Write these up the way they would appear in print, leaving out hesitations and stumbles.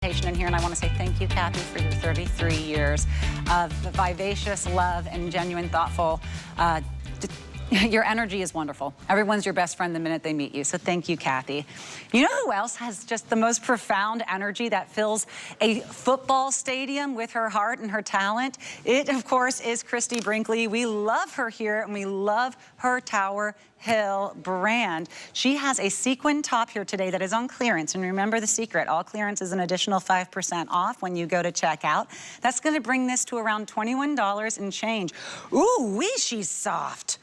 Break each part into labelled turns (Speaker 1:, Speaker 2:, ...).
Speaker 1: In here, and I want to say thank you, Kathy, for your 33 years of vivacious love and genuine, thoughtful. Your energy is wonderful. Everyone's your best friend the minute they meet you, so thank you, Kathy. You know who else has just the most profound energy that fills a football stadium with her heart and her talent? It, of course, is Christie Brinkley. We love her here, and we love her TWRHLL brand. She has a sequin top here today that is on clearance, and remember the secret, all clearance is an additional 5% off when you go to checkout. That's going to bring this to around $21 and change. Ooh, wee, she's soft.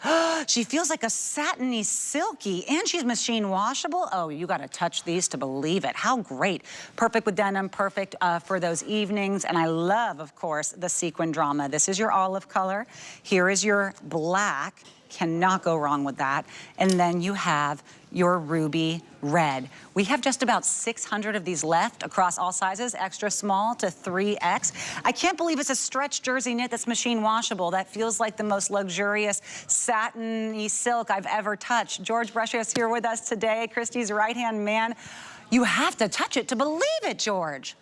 Speaker 1: She feels like a satiny, silky, and she's machine washable. Oh, you got to touch these to believe it. How great. Perfect with denim, perfect for those evenings. And I love, of course, the sequin drama. This is your olive color. Here is your black. Cannot go wrong with that. And then you have your ruby red. We have just about 600 of these left across all sizes, extra small to 3X. I can't believe it's a stretch jersey knit that's machine washable. That feels like the most luxurious satiny silk I've ever touched. George Brescia is here with us today, Christie's right-hand man. You have to touch it to believe it, George.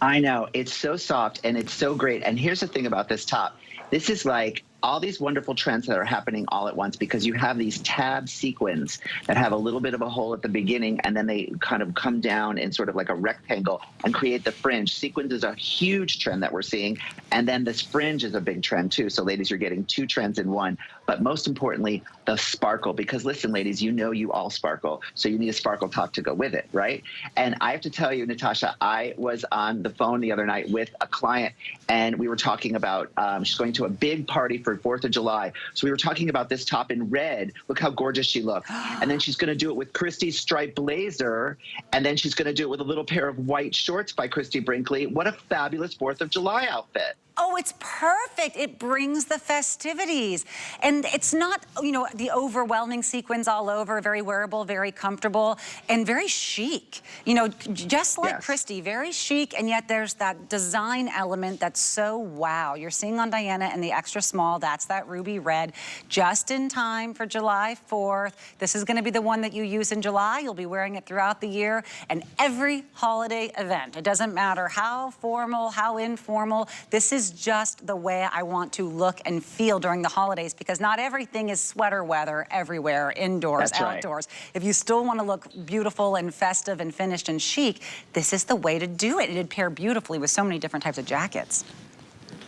Speaker 2: I know, it's so soft and it's so great. And here's the thing about this top. This is like all these wonderful trends that are happening all at once, because you have these tab sequins that have a little bit of a hole at the beginning, and then they kind of come down in sort of like a rectangle and create the fringe. Sequins is a huge trend that we're seeing, and then this fringe is a big trend too. So ladies, you're getting two trends in one, but most importantly, the sparkle, because listen, ladies, you know you all sparkle, so you need a sparkle top to go with it, right? And I have to tell you, Natasha, I was on the phone the other night with a client, and we were talking about, she's going to a big party for 4th of July. So we were talking about this top in red. Look how gorgeous she looks. And then she's going to do it with Christie's striped blazer. And then she's going to do it with a little pair of white shorts by Christie Brinkley. What a fabulous 4th of July outfit.
Speaker 1: Oh, it's perfect. It brings the festivities. And it's not, you know, the overwhelming sequins all over, very wearable, very comfortable, and very chic. You know, just like Christie, very chic, and yet there's that design element that's so wow. You're seeing on Diana and the extra small, that's that ruby red, just in time for July 4th. This is gonna be the one that you use in July. You'll be wearing it throughout the year, and every holiday event. It doesn't matter how formal, how informal, this is just the way I want to look and feel during the holidays, because not everything is sweater weather everywhere, indoors, outdoors. If you still want to look beautiful and festive and finished and chic, this is the way to do it. It'd pair beautifully with so many different types of jackets.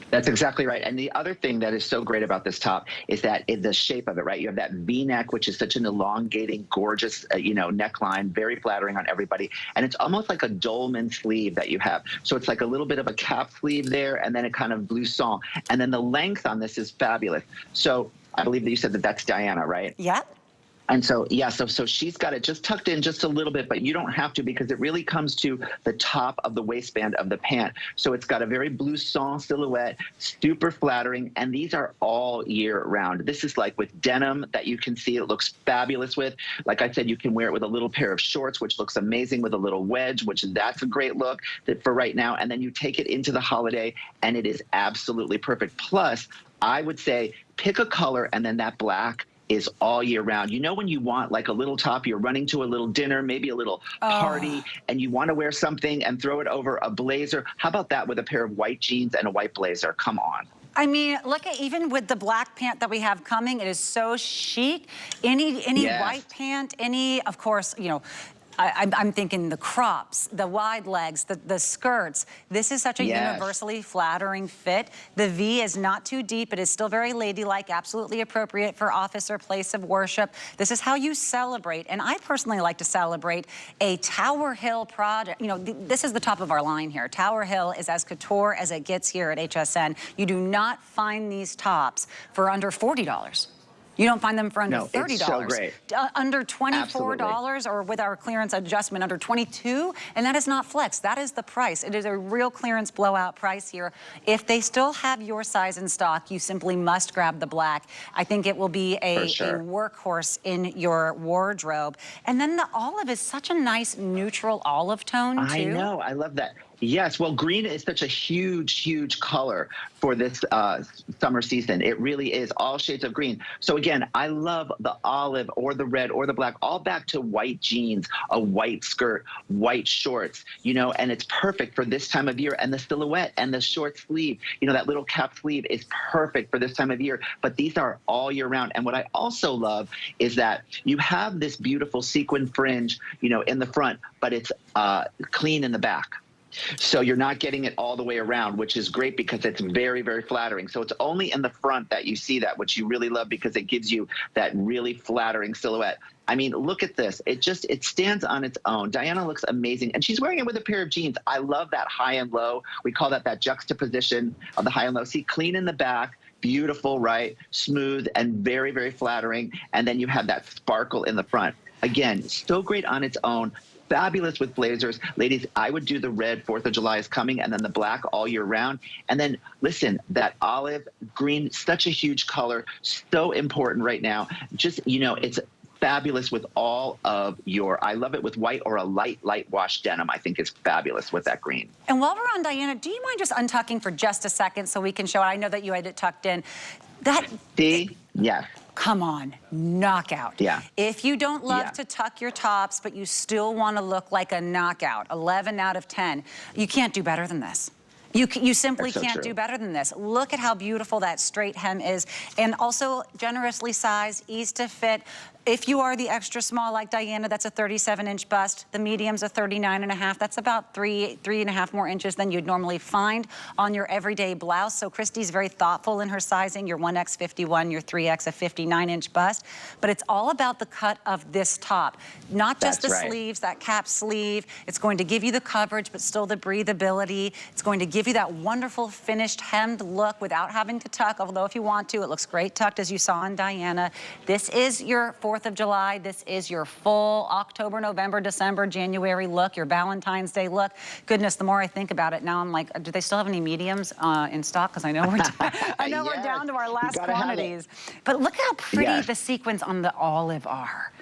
Speaker 2: That's exactly right. And the other thing that is so great about this top is that the shape of it, right? You have that V-neck, which is such an elongating, gorgeous, you know, neckline, very flattering on everybody. And it's almost like a dolman sleeve that you have. So it's like a little bit of a cap sleeve there, and then it kind of blouson. And then the length on this is fabulous. So I believe that you said that that's Diana, right?
Speaker 1: Yeah.
Speaker 2: And so, yeah, so she's got it just tucked in just a little bit, but you don't have to, because it really comes to the top of the waistband of the pant. So it's got a very blouson silhouette, super flattering, and these are all year round. This is like with denim that you can see it looks fabulous with. Like I said, you can wear it with a little pair of shorts, which looks amazing with a little wedge, which that's a great look for right now. And then you take it into the holiday, and it is absolutely perfect. Plus, I would say pick a color, and then that black is all year round. You know, when you want like a little top, you're running to a little dinner, maybe a little party, and you want to wear something and throw it over a blazer. How about that with a pair of white jeans and a white blazer? Come on.
Speaker 1: I mean, look at, even with the black pant that we have coming, it is so chic. Any white pant, any, of course, you know, I'm thinking the crops, the wide legs, the skirts. This is such a universally flattering fit. The V is not too deep. It is still very ladylike, absolutely appropriate for office or place of worship. This is how you celebrate. And I personally like to celebrate a TWRHLL product. You know, this is the top of our line here. TWRHLL is as couture as it gets here at HSN. You do not find these tops for under $40. You don't find them for under $30.
Speaker 2: It's so great.
Speaker 1: Under $24, or with our clearance adjustment under $22, and that is not flex. That is the price. It is a real clearance blowout price here. If they still have your size in stock, you simply must grab the black. I think it will be a workhorse in your wardrobe. And then the olive is such a nice neutral olive tone too.
Speaker 2: I know, I love that. Yes, well, green is such a huge, huge color for this summer season. It really is all shades of green. So again, I love the olive or the red or the black, all back to white jeans, a white skirt, white shorts, you know, and it's perfect for this time of year. And the silhouette and the short sleeve, you know, that little cap sleeve is perfect for this time of year. But these are all year round. And what I also love is that you have this beautiful sequin fringe, you know, in the front, but it's clean in the back. So you're not getting it all the way around, which is great because it's very, very flattering. So it's only in the front that you see that, which you really love because it gives you that really flattering silhouette. I mean, look at this. It stands on its own. Diana looks amazing. And she's wearing it with a pair of jeans. I love that high and low. We call that juxtaposition of the high and low. See, clean in the back. Beautiful, right? Smooth and very, very flattering. And then you have that sparkle in the front. Again, so great on its own. Fabulous with blazers. Ladies, I would do the red, 4th of July is coming, and then the black all year round. And then, listen, that olive green, such a huge color, so important right now. Just, you know, it's fabulous with all of your, I love it with white or a light wash denim. I think it's fabulous with that green.
Speaker 1: And while we're on Diana, do you mind just untucking for just a second so we can show it? I know that you had it tucked in.
Speaker 2: See? Yes.
Speaker 1: Come on, knockout.
Speaker 2: Yeah.
Speaker 1: If you don't love to tuck your tops, but you still want to look like a knockout, 11 out of 10, you can't do better than this. You simply can't do better than this. Look at how beautiful that straight hem is, and also generously sized, easy to fit. If you are the extra small like Diana, that's a 37-inch bust. The medium's a 39.5. That's about 3.5 more inches than you'd normally find on your everyday blouse. So Christie's very thoughtful in her sizing. Your 1X 51, your 3X a 59-inch bust. But it's all about the cut of this top. Not just the sleeves, that cap sleeve. It's going to give you the coverage, but still the breathability. It's going to give you that wonderful finished hemmed look without having to tuck, although if you want to, it looks great tucked as you saw on Diana. This is your 4th of July. This is your full October, November, December, January look, your Valentine's Day look. Goodness, the more I think about it now, I'm like, do they still have any mediums in stock? Because I know we're we're down to our last quantities. But look how pretty the sequins on the olive are.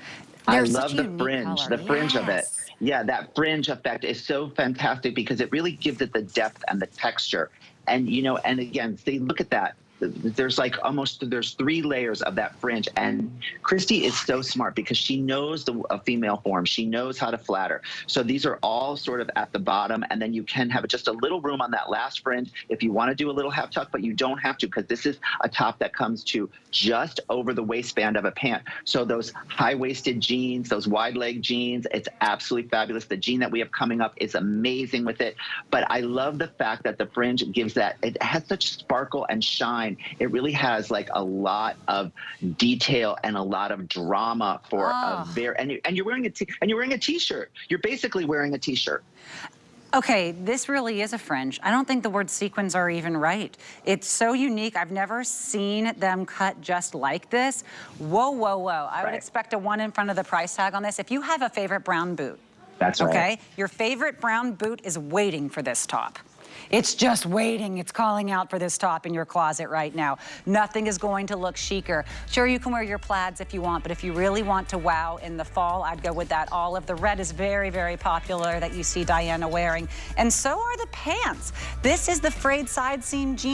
Speaker 2: I love the fringe, the fringe of it. Yeah, that fringe effect is so fantastic because it really gives it the depth and the texture. And, you know, and again, see, look at that. There's like there's 3 layers of that fringe, and Christie is so smart because she knows the female form. She knows how to flatter. So these are all sort of at the bottom, and then you can have just a little room on that last fringe if you want to do a little half tuck, but you don't have to because this is a top that comes to just over the waistband of a pant. So those high-waisted jeans, those wide-leg jeans, it's absolutely fabulous. The jean that we have coming up is amazing with it, but I love the fact that the fringe gives that, it has such sparkle and shine. It really has like a lot of detail and a lot of drama for a very, and you're wearing a t-shirt. You're basically wearing a t-shirt.
Speaker 1: Okay, this really is a fringe. I don't think the word sequins are even right. It's so unique. I've never seen them cut just like this. Whoa, whoa, whoa. I would expect a 1 in front of the price tag on this. If you have a favorite brown boot,
Speaker 2: that's right.
Speaker 1: Okay, your favorite brown boot is waiting for this top. It's just waiting. It's calling out for this top in your closet right now. Nothing is going to look chicer. Sure, you can wear your plaids if you want, but if you really want to wow in the fall, I'd go with that olive. The red is very, very popular that you see Diana wearing, and so are the pants. This is the frayed side seam jean.